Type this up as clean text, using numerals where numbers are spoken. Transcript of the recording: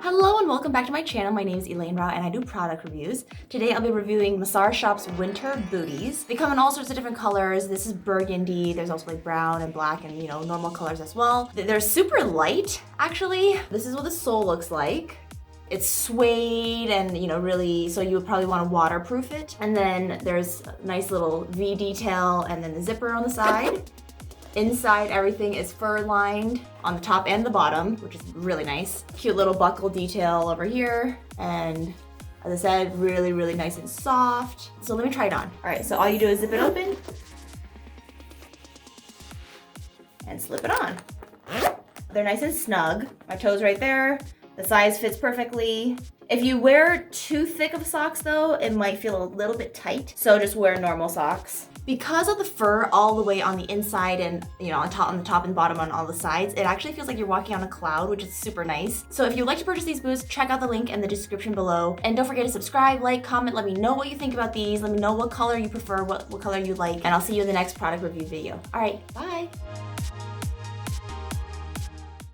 Hello and welcome back to my channel. My name is Elaine Rau and I do product reviews. Today I'll be reviewing Massage Shop's winter booties. They come in all sorts of different colors. This is burgundy. There's also like brown and black and normal colors as well. They're super light actually. This is what the sole looks like. It's suede and really, so you would probably want to waterproof it. And then there's a nice little V detail and then the zipper on the side. Inside, everything is fur lined on the top and the bottom, which is really nice. Cute little buckle detail over here. And as I said, really, really nice and soft. So let me try it on. All right, so all you do is zip it open and slip it on. They're nice and snug. My toe's right there. The size fits perfectly. If you wear too thick of socks though, it might feel a little bit tight. So just wear normal socks. Because of the fur all the way on the inside and on the top and bottom on all the sides, it actually feels like you're walking on a cloud, which is super nice. So if you'd like to purchase these boots, check out the link in the description below. And don't forget to subscribe, like, comment, let me know what you think about these. Let me know what color you prefer, what color you like, and I'll see you in the next product review video. All right, bye.